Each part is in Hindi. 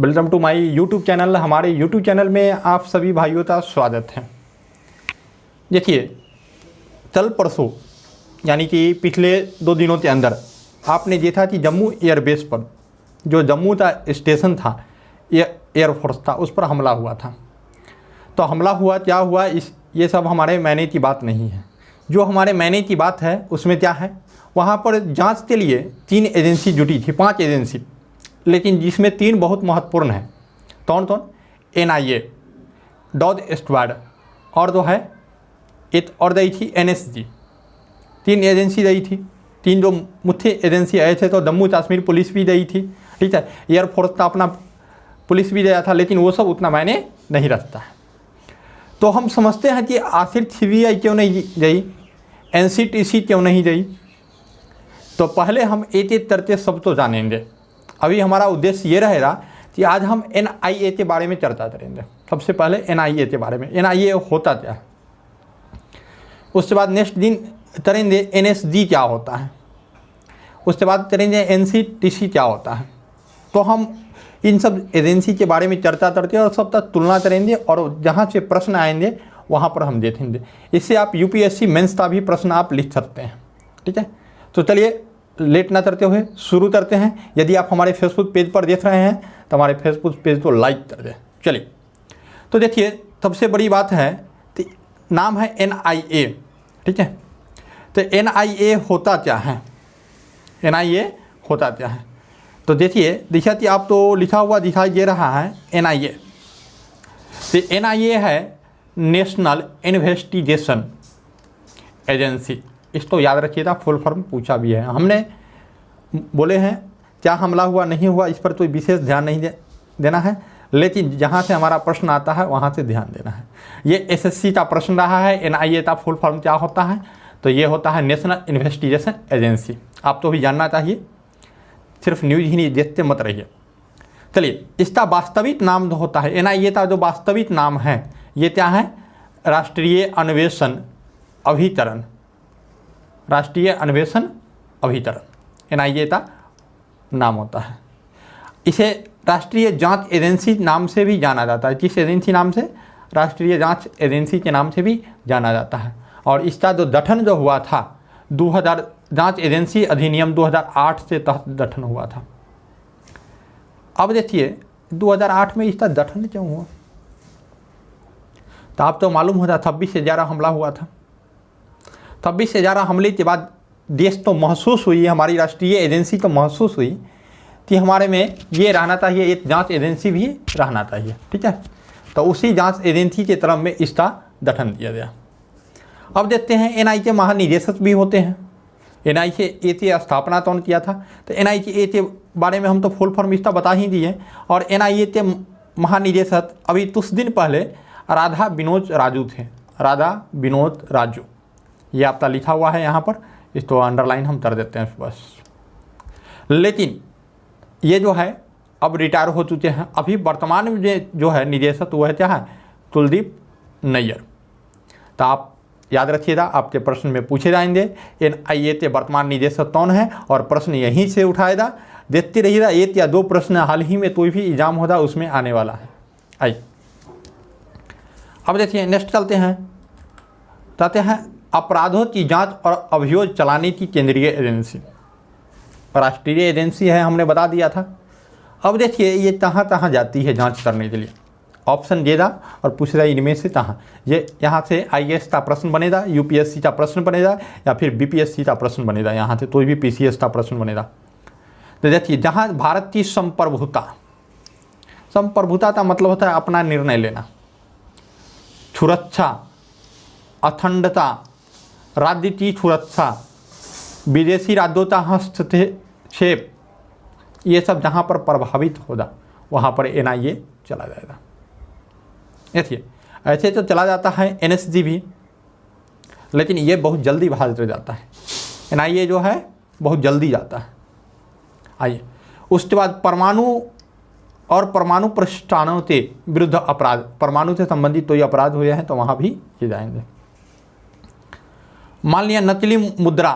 Welcome to my YouTube channel. हमारे यूट्यूब चैनल में आप सभी भाइयों का स्वागत है। देखिए, कल परसों यानी कि पिछले 2 दिनों के अंदर आपने देखा कि जम्मू एयरबेस पर जो जम्मू का स्टेशन था, एयरफोर्स था, उस पर हमला हुआ था। तो हमला हुआ, क्या हुआ, ये सब हमारे मायने की बात नहीं है। जो हमारे मायने की बात है उसमें क्या है, वहाँ पर जांच के लिए 3 एजेंसी जुटी थी, 5 एजेंसी, लेकिन जिसमें 3 बहुत महत्वपूर्ण हैं। कौन कौन? NIA, डॉग स्क्वाड, और जो है एक और दी थी NSG। 3 एजेंसी दी थी। 3 जो मुख्य एजेंसी आए थे, तो जम्मू कश्मीर पुलिस भी दी थी, ठीक है, एयरफोर्स का अपना पुलिस भी दिया था, लेकिन वो सब उतना मायने नहीं रखता है। तो हम समझते हैं कि आखिर CBI क्यों नहीं गई, NCTC क्यों नहीं गई। तो पहले हम एक करके सब तो जानेंगे। अभी हमारा उद्देश्य ये रहेगा कि आज हम NIA के बारे में चर्चा करेंगे। सबसे पहले NIA के बारे में, NIA होता क्या है, उसके बाद नेक्स्ट दिन करेंगे NSG क्या होता है, उसके बाद करेंगे NCTC क्या होता है। तो हम इन सब एजेंसी के बारे में चर्चा करके और सब तक तुलना करेंगे, और जहाँ से प्रश्न आएंगे वहाँ पर हम देखेंगे। इससे आप UPSC मेंस का भी प्रश्न आप लिख सकते हैं, ठीक है। तो चलिए, लेट ना करते हुए शुरू करते हैं। यदि आप हमारे फेसबुक पेज पर देख रहे हैं तो हमारे फेसबुक पेज को लाइक कर दें। चलिए, तो देखिए, सबसे बड़ी बात है तो नाम है NIA, ठीक है। तो NIA होता क्या है, NIA होता क्या है, तो देखिए, देखिए कि आप तो लिखा हुआ दिखाई दे रहा है NIA। तो NIA है नेशनल इन्वेस्टिगेशन एजेंसी। इसको याद रखिएगा, फुल फॉर्म पूछा भी है। हमने बोले हैं क्या हमला हुआ नहीं हुआ, इस पर कोई विशेष ध्यान नहीं देना है, लेकिन जहाँ से हमारा प्रश्न आता है वहाँ से ध्यान देना है। ये SSC का प्रश्न रहा है। NIA का फुल फॉर्म क्या होता है, तो ये होता है नेशनल इन्वेस्टिगेशन एजेंसी। आप तो भी जानना चाहिए, सिर्फ न्यूज़ ही नहीं देखते मत रहिए। चलिए, इसका वास्तविक नाम जो होता है, NIA का जो वास्तविक नाम है, ये क्या है, राष्ट्रीय अन्वेषण अभिकरण। राष्ट्रीय अन्वेषण अभिकरण NIA का नाम होता है। इसे राष्ट्रीय जांच एजेंसी नाम से भी जाना जाता है। किस एजेंसी नाम से? राष्ट्रीय जांच एजेंसी के नाम से भी जाना जाता है। और इसका जो गठन जो हुआ था 2000 जांच एजेंसी अधिनियम 2008 से तहत गठन हुआ था। अब देखिए, 2008 में इसका गठन क्यों हुआ, तो आप तो मालूम होता 26 से 11 हमला हुआ था। 26 से 11 हमले के बाद देश तो महसूस हुई, हमारी राष्ट्रीय एजेंसी तो महसूस हुई कि हमारे में ये रहना चाहिए, एक जांच एजेंसी भी रहना चाहिए, ठीक है। तो उसी जांच एजेंसी के तरफ में इसका गठन किया गया। अब देखते हैं NIA के महानिदेशक भी होते हैं। NIA की स्थापना कौन किया था, तो NIA के बारे में हम तो फुल फॉर्म इसका बता ही दिए। और NIA के महानिदेशक अभी कुछ दिन पहले राधा विनोद राजू थे। राधा विनोद राजू, ये आपका लिखा हुआ है यहाँ पर, इसको अंडरलाइन हम कर देते हैं बस। लेकिन ये जो है अब रिटायर हो चुके हैं। अभी वर्तमान में जो है निदेशक वो है क्या है, कुलदीप नैयर। तो आप याद रखिएगा, आपके प्रश्न में पूछे जाएंगे NIA के वर्तमान निदेशक कौन है, और प्रश्न यहीं से उठाएगा। देखते रहिएगा, 1 या 2 प्रश्न हाल ही में कोई भी एग्जाम होगा उसमें आने वाला है। आइए, अब देखिए, नेक्स्ट चलते हैं। कहते हैं अपराधों की जांच और अभियोग चलाने की केंद्रीय एजेंसी। राष्ट्रीय एजेंसी है, हमने बता दिया था। अब देखिए, ये कहाँ कहाँ जाती है जांच करने के लिए। ऑप्शन देगा और पूछ रहा है इनमें से कहाँ। ये यहाँ से IAS का प्रश्न बनेगा, UPSC का प्रश्न बनेगा, या फिर BPSC का प्रश्न बनेगा, यहाँ से कोई भी PCS का प्रश्न बनेगा। तो देखिए, जहाँ भारत की संप्रभुता, संप्रभुता का मतलब होता है अपना निर्णय लेना, सुरक्षा, अखंडता, राज्य की सुरक्षा, विदेशी राज्यों का हस्तक्षेप, ये सब जहाँ पर प्रभावित होगा वहाँ पर NIA चला जाएगा। देखिए, ऐसे तो चला जाता है NSG भी, लेकिन ये बहुत जल्दी भाग जाता है। NIA जो है बहुत जल्दी जाता है। आइए, उसके बाद परमाणु और परमाणु प्रतिष्ठानों के विरुद्ध अपराध, परमाणु से संबंधित कोई अपराध हुए हैं तो वहाँ भी ये जाएंगे। मान लिया नकली मुद्रा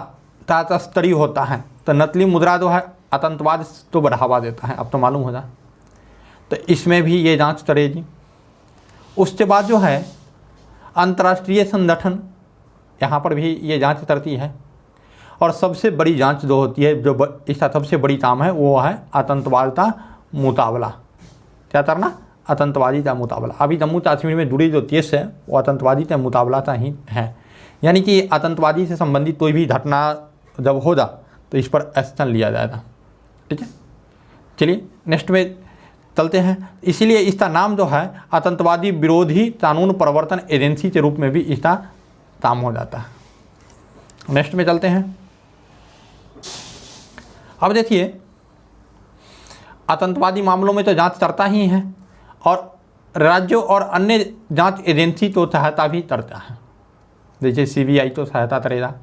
का तस्करी होता है, तो नकली मुद्रा जो है आतंकवाद तो बढ़ावा देता है, अब तो मालूम हो जाए। तो इसमें भी ये जांच करेगी। उसके बाद जो है अंतर्राष्ट्रीय संगठन, यहाँ पर भी ये जांच करती है। और सबसे बड़ी जांच जो होती है, जो इसका सबसे बड़ी काम है, वो है आतंकवाद का मुकाबला। क्या करना? आतंकवादी का मुकाबला। अभी जम्मू कश्मीर में जुड़ी जो केस है वो आतंकवादी का मुकाबला का ही है, यानी कि आतंकवादी से संबंधित कोई भी घटना जब होगा तो इस पर एक्शन लिया जाएगा। ठीक है, चलिए नेक्स्ट में चलते हैं। इसीलिए इसका नाम जो है आतंकवादी विरोधी कानून प्रवर्तन एजेंसी के रूप में भी इसका काम हो जाता है। नेक्स्ट में चलते हैं। अब देखिए, आतंकवादी मामलों में तो जांच करता ही है और राज्यों और अन्य जांच एजेंसी तो सहायता भी करता है। जैसे सीबीआई तो सहायता करेगा,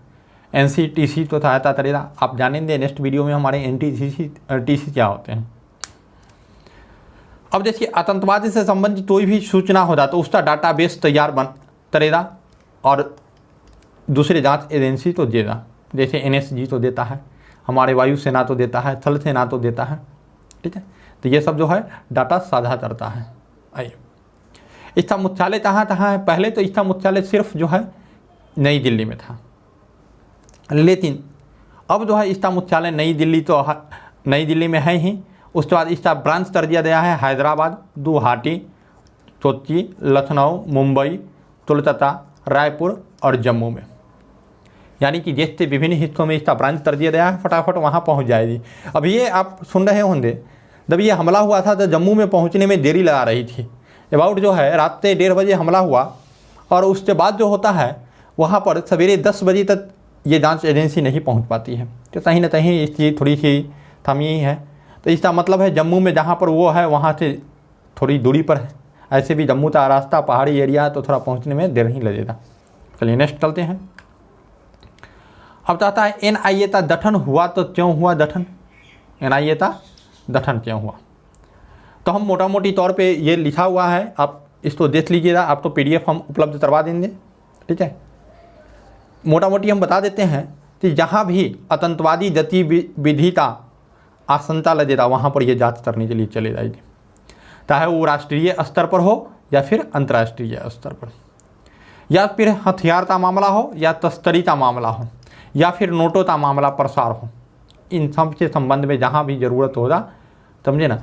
एनसीटीसी तो सहायता करेगा। आप जानेंगे नेक्स्ट वीडियो में हमारे एनटीसी क्या होते हैं। अब देखिए, आतंकवाद से संबंधित कोई भी सूचना होगा तो उसका डाटाबेस तैयार करेगा और दूसरे जांच एजेंसी तो देगा। जैसे एनएसजी तो देता है, हमारे वायुसेना तो देता है, थल सेना तो देता है। ठीक है, तो ये सब जो है डाटा साझा करता है। आइए, इसका मुख्यालय कहाँ है? पहले तो इसका मुख्यालय सिर्फ जो है नई दिल्ली में था, लेकिन अब जो है इसका मुख्यालय नई दिल्ली में है ही। उसके बाद इसका ब्रांच कर दिया गया है हैदराबाद, गुवाहाटी, कोच्चि, लखनऊ, मुंबई, कोलकाता, रायपुर और जम्मू में। यानी कि देश के विभिन्न हिस्सों में इसका ब्रांच कर दिया गया है, फटाफट वहाँ पहुँच जाएगी। अब ये आप सुन रहे होंगे, जब ये हमला हुआ था तो जम्मू में पहुँचने में देरी लगा रही थी। अबाउट जो है रात के 1:30 बजे हमला हुआ और उसके बाद जो होता है वहाँ पर सवेरे 10 बजे तक ये जांच एजेंसी नहीं पहुँच पाती है। तो कहीं ना कहीं इसकी थोड़ी सी कमी ही है। तो इसका मतलब है जम्मू में जहाँ पर वो है वहाँ से थोड़ी दूरी पर है। ऐसे भी जम्मू का रास्ता पहाड़ी एरिया तो थोड़ा पहुँचने में देर ही लगेगा। चलिए नेक्स्ट चलते हैं। अब चाहता है एनआईए का गठन हुआ तो क्यों हुआ गठन? एनआईए का गठन क्यों हुआ? तो हम मोटा मोटी तौर पे ये लिखा हुआ है, आप इसको देख लीजिएगा। आपको पीडीएफ हम उपलब्ध करवा देंगे। ठीक है, मोटा मोटी हम बता देते हैं कि जहाँ भी आतंकवादी गतिविधि का आशंका लगेगा वहाँ पर ये जांच करने के लिए चले जाएगी, चाहे वो राष्ट्रीय स्तर पर हो या फिर अंतर्राष्ट्रीय स्तर पर, या फिर हथियार का मामला हो या तस्करी का मामला हो या फिर नोटों का मामला प्रसार हो। इन सब के संबंध में जहाँ भी ज़रूरत होगा, समझे ना,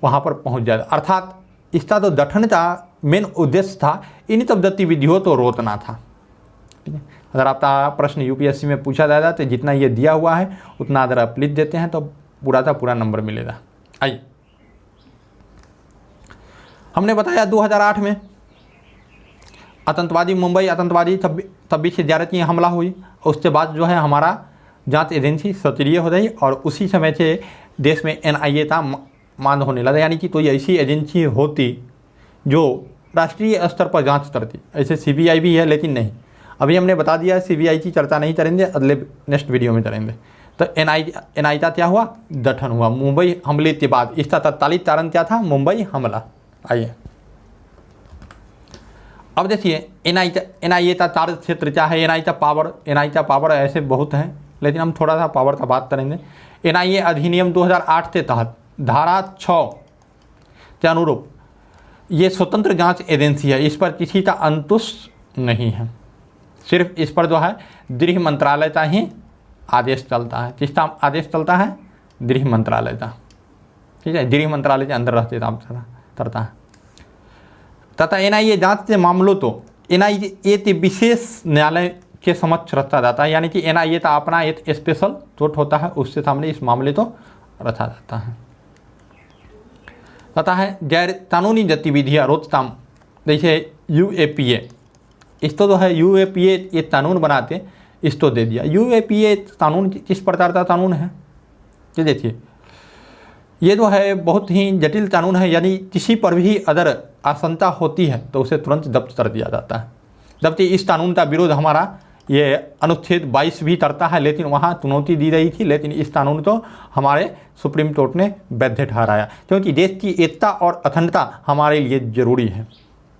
वहाँ पर पहुँच जाएगा। अर्थात इसका तो गठन का मेन उद्देश्य था इन सब गतिविधियों को रोकना था। ठीक है, अगर आपका प्रश्न यूपीएससी में पूछा जाएगा तो जितना ये दिया हुआ है उतना अगर आप लिख देते हैं तो पूरा का पूरा नंबर मिलेगा। आइए, हमने बताया 2008 में आतंकवादी मुंबई आतंकवादी 26/11 की हमला हुई। उसके बाद जो है हमारा जांच एजेंसी सक्रिय हो गई और उसी समय से देश में एनआईए का मांग होने लगा। यानी कि कोई ऐसी एजेंसी होती जो राष्ट्रीय स्तर पर जांच करती। ऐसे सीबीआई भी है, लेकिन नहीं, अभी हमने बता दिया है सीबीआई की चर्चा नहीं करेंगे, अगले नेक्स्ट वीडियो में करेंगे। तो एनआईए का क्या हुआ? गठन हुआ मुंबई हमले के बाद। इसका तत्कालिक कारण क्या था? मुंबई हमला। आइए, अब देखिए एनआईए का कार्य क्षेत्र क्या है? एनआईए का पावर ऐसे बहुत हैं, लेकिन हम थोड़ा सा पावर का बात करेंगे। एनआईए अधिनियम 2008 के तहत धारा 6 के अनुरूप ये स्वतंत्र जांच एजेंसी है। इस पर किसी का अंकुश नहीं है, सिर्फ इस पर जो है गृह मंत्रालय का ही आदेश चलता है। किसका आदेश चलता है? गृह मंत्रालय का। ठीक है, गृह मंत्रालय के अंदर रहते काम करता है। तथा एनआईए जांच के मामलों तो एनआईए के विशेष न्यायालय के समक्ष रखा जाता है। यानी कि एनआईए का अपना एक स्पेशल कोर्ट होता है, उसके सामने इस मामले को रखा जाता है। पता है गैर कानूनी गतिविधियाँ रोकथाम, जैसे यूएपीए, इसको जो है यूएपीए एक कानून बनाते इसको दे दिया। यूएपीए कानून किस प्रकार का कानून है? ये देखिए, ये जो है बहुत ही जटिल कानून है। यानी किसी पर भी अगर आशंका होती है तो उसे तुरंत जब्त कर दिया जाता है। जबकि इस कानून का विरोध हमारा ये अनुच्छेद 22 भी करता है, लेकिन वहाँ चुनौती दी गई थी। लेकिन इस कानून को हमारे सुप्रीम कोर्ट ने वैध ठहराया, क्योंकि देश की एकता और अखंडता हमारे लिए जरूरी है।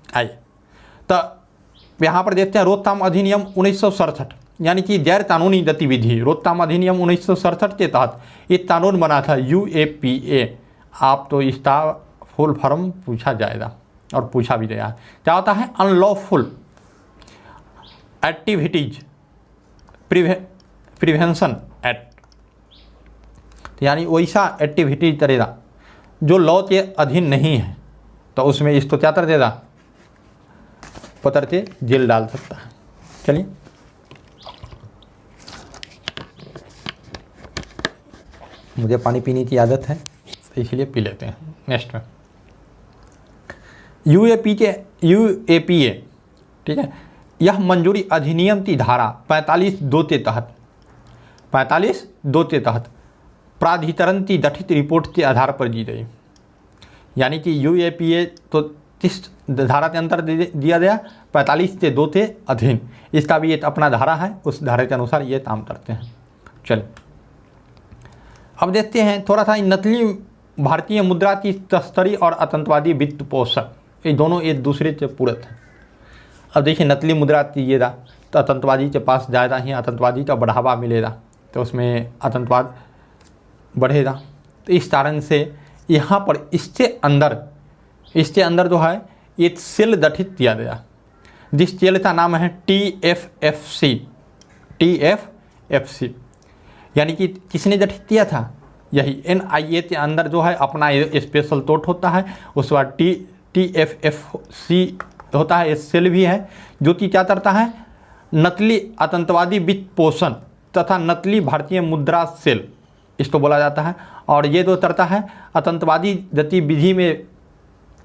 आइए, तो यहाँ पर देखते हैं रोकथाम अधिनियम 1967, यानी कि गैर कानूनी गतिविधि रोकथाम अधिनियम 1967 के तहत एक कानून बना था यूएपीए। आप तो इसका फुल फॉर्म पूछा जाएगा और पूछा भी गया है। क्या होता है? अनलॉफुल एक्टिविटीज प्रिवेंशन एक्ट, यानी वैसा एक्टिविटीज करेगा जो लॉ के अधीन नहीं है, तो उसमें इसको क्या कर देगा? पकड़ के जेल डाल सकता है। चलिए मुझे पानी पीने की आदत है, इसलिए पी लेते हैं। नेक्स्ट में यूएपीए, ठीक है, यह मंजूरी अधिनियम की धारा 45(2) के तहत 45(2) के तहत प्राधिकरण की गठित रिपोर्ट के आधार पर दी गई। यानी कि यूएपीए तो किस धारा के अंतर दिया गया? 45(2) के अधीन। इसका भी एक अपना धारा है, उस धारा के अनुसार ये काम करते हैं। चलिए अब देखते हैं थोड़ा सा नकली भारतीय मुद्रा की तस्करी और आतंकवादी वित्त पोषण, ये दोनों एक दूसरे से पूरक हैं। अब देखिए नकली मुद्रा दीजिएगा तो आतंकवादी के पास ज़्यादा ही आतंकवादी का बढ़ावा मिलेगा, तो उसमें आतंकवाद बढ़ेगा। तो इस कारण से यहाँ पर इसके अंदर जो है एक सेल गठित किया गया, जिस सेल का नाम है TFFC। यानी कि किसने गठित किया था? यही NIA के अंदर जो है अपना स्पेशल तोट होता है, उसके बाद TFFC होता है, सेल भी है जो कि क्या करता है? नकली आतंकवादी वित्त पोषण तथा नकली भारतीय मुद्रा सेल इसको बोला जाता है। और ये जो करता है आतंकवादी गतिविधि में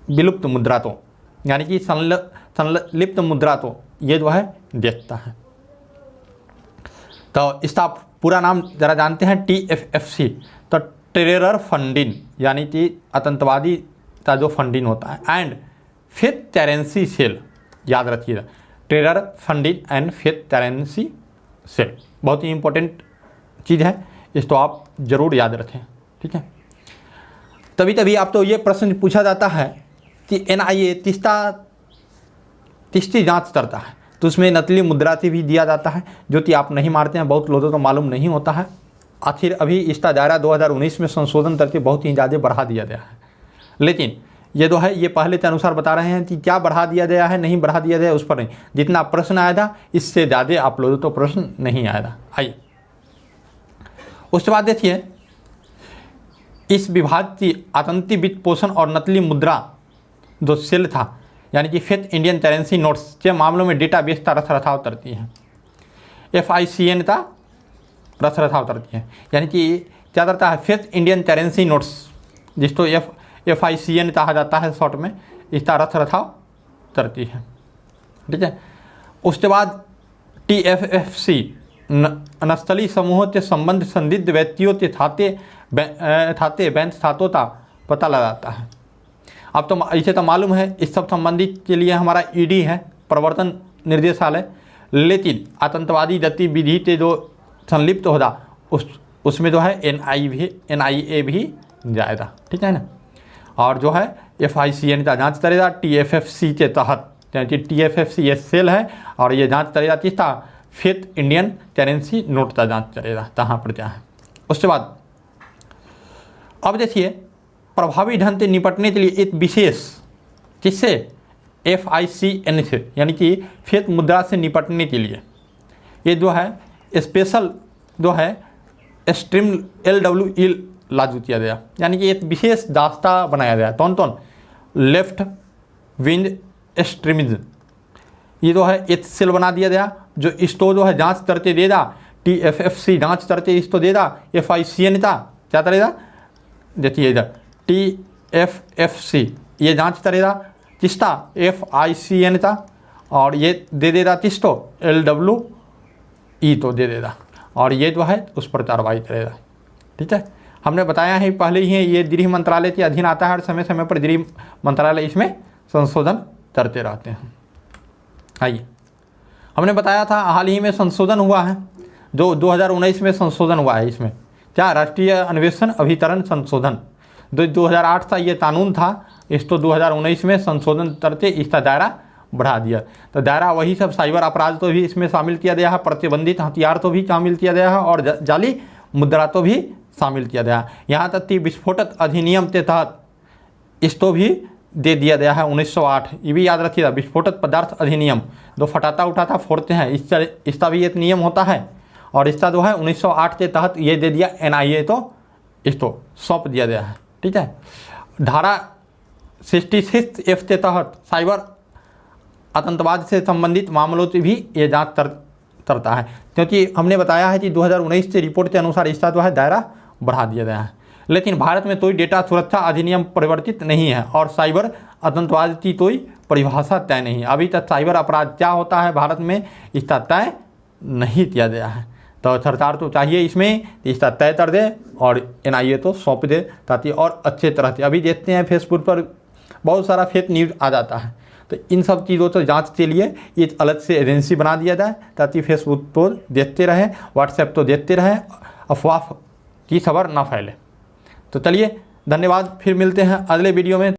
विलुप्त मुद्रा तो, यानी कि संलिप्त मुद्रा तो ये जो है देखता है। तो इसका पूरा नाम जरा जानते हैं, TFFC। तो टेरर फंडिंग, यानी कि आतंकवादी का जो फंडिंग होता है, एंड फिएट करेंसी सेल, याद रखिएगा, terror funding and fiat currency sale बहुत ही इंपॉर्टेंट चीज़ है, इसको आप जरूर याद रखें। ठीक है, तभी आप तो ये प्रश्न पूछा जाता है कि NIA किसकी जांच करता है, तो उसमें नकली मुद्रा से भी दिया जाता है, जो कि आप नहीं मारते हैं, बहुत लोगों को मालूम नहीं होता है। आखिर अभी इसका दायरा 2019 में संशोधन करके बहुत ही ज़्यादा बढ़ा दिया गया है, लेकिन ये जो है ये पहले के अनुसार बता रहे हैं कि क्या बढ़ा दिया गया है, नहीं बढ़ा दिया गया, उस पर नहीं। जितना प्रश्न आया था इससे ज़्यादा आप लोगों तो प्रश्न नहीं आया था। आइए उसके बाद देखिए, इस विभाग की आतंकी वित्त पोषण और नकली मुद्रा जो सेल था, यानी कि फिएट इंडियन करेंसी नोट्स के मामलों में डेटाबेस का रखरखाव करती है, FICN का रखरखाव करती है। यानी कि क्या करता है? फिएट इंडियन करेंसी नोट्स, जिसको FICN कहा जाता है शॉर्ट में, इसका रखरखाव करती है। ठीक है, उसके बाद TFFC नक्सली समूहों के संबंध संदिग्ध व्यक्तियों के बैंक खातों का पता लगाता है। अब तो इसे तो मालूम है, इस सब संबंधित के लिए हमारा ED है, प्रवर्तन निर्देशालय, लेकिन आतंकवादी गतिविधि के जो संलिप्त होगा उसमें जो है NIA भी जाएगा। ठीक है ना, और जो है FICN का जांच करेगा TFFC के तहत, यानी TFFC ये सेल है और ये जांच करेगा किसका? फिएट इंडियन करेंसी नोट का जांच करेगा, कहाँ पर क्या है। उसके बाद अब देखिए, प्रभावी ढंग से निपटने के लिए एक विशेष किससे? FICN से, यानी कि फिएट मुद्रा से निपटने के लिए ये जो है स्पेशल जो है स्ट्रीम LWE लागू किया गया, यानी कि एक विशेष दास्ता बनाया गया। कौन? लेफ्ट विंग एक्सट्रीमिज्म, ये जो है एक सेल बना दिया गया जो इसको जो है जांच करते देगा। TFFC जांच करते इसको देगा, FICN का क्या करेगा? देखिए इधर TFFC ये जांच करेगा किसका? FICN का, और ये दे देगा किसको? LWE तो दे देगा, और ये जो है उस पर कार्रवाई करेगा। ठीक है, हमने बताया है पहले ही, ये गृह मंत्रालय के अधीन आता है और समय समय पर गृह मंत्रालय इसमें संशोधन करते रहते हैं। आइए, हमने बताया था हाल ही में संशोधन हुआ है, जो 2019 में संशोधन हुआ है। इसमें क्या? राष्ट्रीय अन्वेषण अभिकरण संशोधन 2008 का ये कानून था, इसको 2019 में संशोधन करके इसका दायरा बढ़ा दिया। तो दायरा वही सब साइबर अपराध तो भी इसमें शामिल किया गया है, प्रतिबंधित हथियार तो भी शामिल किया गया है, और जाली मुद्रा तो भी शामिल किया गया। यहाँ तक कि विस्फोटक अधिनियम के तहत इसको भी दे दिया गया है 1908। ये भी याद रखिएगा, विस्फोटक पदार्थ अधिनियम, जो फटाता उठाता फोड़ते हैं, इसका भी एक नियम होता है। और इसका जो है 1908 के तहत ये दे दिया NIA, तो इसको सौंप दिया गया है। ठीक है। धारा 66F के तहत साइबर आतंकवाद से संबंधित मामलों की भी ये जांच करता है, क्योंकि हमने बताया है कि 2019 के रिपोर्ट के अनुसार इसका जो है दायरा बढ़ा दिया गया है। लेकिन भारत में कोई डेटा सुरक्षा अधिनियम परिवर्तित नहीं है और साइबर आतंकवाद की कोई परिभाषा तय नहीं है। अभी तक साइबर अपराध क्या होता है भारत में, इसका तय नहीं किया गया है। तो सरकार तो चाहिए इसमें इसका तय कर दे और NIA तो सौंप दे, ताकि और अच्छे तरह से। अभी देखते हैं फेसबुक पर बहुत सारा फेक न्यूज़ आ जाता है, तो इन सब चीज़ों को जांच के लिए एक अलग से एजेंसी बना दिया जाए, ताकि फेसबुक तो देखते रहें, व्हाट्सएप तो देखते रहें, अफवाह की खबर ना फैले। तो चलिए धन्यवाद, फिर मिलते हैं अगले वीडियो में।